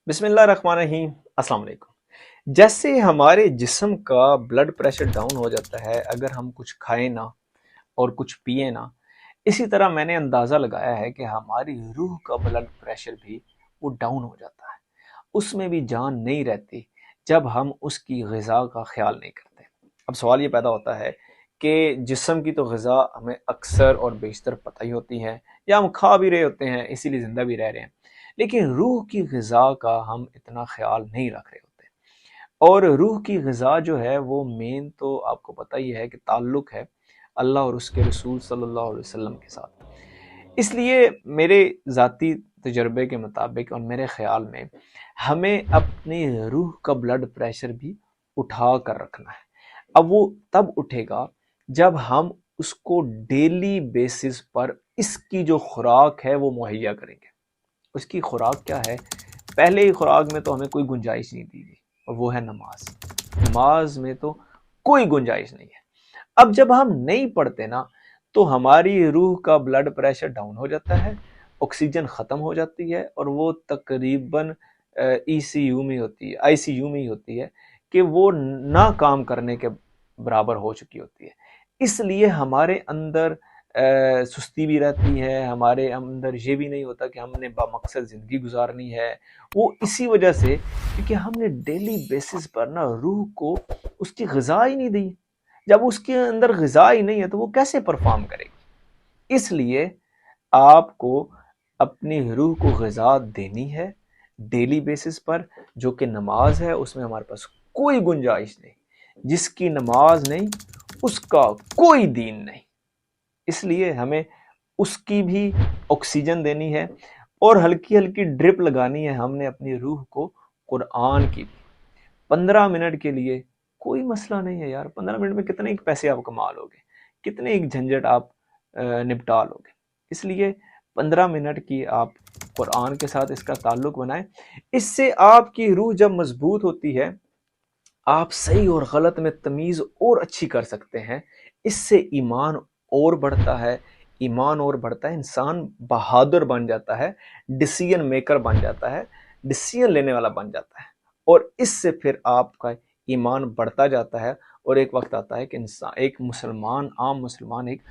बिस्मिल्लाहिर्रहमानिर्रहीम। अस्सलाम वालेकुम। जैसे हमारे जिस्म का ब्लड प्रेशर डाउन हो जाता है अगर हम कुछ खाएं ना और कुछ पिए ना, इसी तरह मैंने अंदाज़ा लगाया है कि हमारी रूह का ब्लड प्रेशर भी वो डाउन हो जाता है। उसमें भी जान नहीं रहती जब हम उसकी ग़िज़ा का ख्याल नहीं करते। अब सवाल ये पैदा होता है कि जिस्म की तो ग़िज़ा हमें अक्सर और बेशतर पता ही होती है, या हम खा भी रहे होते हैं इसीलिए ज़िंदा भी रह रहे हैं, लेकिन रूह की ग़िज़ा का हम इतना ख्याल नहीं रख रहे होते। और रूह की ग़िज़ा जो है वो मेन तो आपको पता ही है कि ताल्लुक़ है अल्लाह और उसके रसूल सल्लल्लाहु अलैहि वसल्लम के साथ। इसलिए मेरे ज़ाती तजर्बे के मुताबिक और मेरे ख़्याल में हमें अपनी रूह का ब्लड प्रेशर भी उठा कर रखना है। अब वो तब उठेगा जब हम उसको डेली बेसिस पर इसकी जो खुराक है वो मुहैया करेंगे। उसकी खुराक क्या है? पहले ही खुराक में तो हमें कोई गुंजाइश नहीं दी गई, और वो है नमाज। नमाज में तो कोई गुंजाइश नहीं है। अब जब हम नहीं पढ़ते ना, तो हमारी रूह का ब्लड प्रेशर डाउन हो जाता है, ऑक्सीजन ख़त्म हो जाती है, और वो तकरीबन ईसीयू में होती है, आईसीयू में ही होती है कि वो ना काम करने के बराबर हो चुकी होती है। इसलिए हमारे अंदर सुस्ती भी रहती है, हमारे अंदर ये भी नहीं होता कि हमने बामकसद ज़िंदगी गुजारनी है। वो इसी वजह से क्योंकि हमने डेली बेसिस पर ना रूह को उसकी ग़िज़ा ही नहीं दी। जब उसके अंदर ग़िज़ा ही नहीं है तो वो कैसे परफॉर्म करेगी? इसलिए आपको अपनी रूह को ग़िज़ा देनी है डेली बेसिस पर, जो कि नमाज है। उसमें हमारे पास कोई गुंजाइश नहीं। जिसकी नमाज नहीं उसका कोई दीन नहीं। इसलिए हमें उसकी भी ऑक्सीजन देनी है, और हल्की हल्की ड्रिप लगानी है हमने अपनी रूह को कुरान की भी। 15 मिनट के लिए कोई मसला नहीं है यार। 15 मिनट में कितने एक पैसे आप कमा लोगे, कितने एक झंझट आप निपटा लोगे। इसलिए 15 मिनट की आप कुरान के साथ इसका ताल्लुक बनाएं। इससे आपकी रूह जब मजबूत होती है, आप सही और गलत में तमीज़ और अच्छी कर सकते हैं। इससे ईमान और बढ़ता है। ईमान और बढ़ता है, इंसान बहादुर बन जाता है, डिसीजन मेकर बन जाता है, डिसीजन लेने वाला बन जाता है, और इससे फिर आपका ईमान बढ़ता जाता है। और एक वक्त आता है कि इंसान, एक मुसलमान, आम मुसलमान एक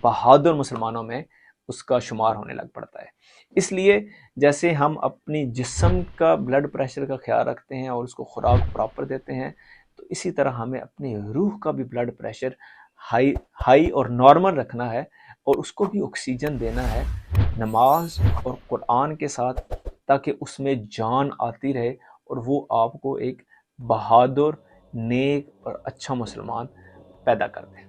बहादुर मुसलमानों में उसका शुमार होने लग पड़ता है। इसलिए जैसे हम अपनी जिस्म का ब्लड प्रेशर का ख्याल रखते हैं और उसको खुराक प्रॉपर देते हैं, तो इसी तरह हमें अपनी रूह का भी ब्लड प्रेशर हाई हाई और नॉर्मल रखना है, और उसको भी ऑक्सीजन देना है नमाज और कुरान के साथ, ताकि उसमें जान आती रहे और वो आपको एक बहादुर, नेक और अच्छा मुसलमान पैदा कर दे।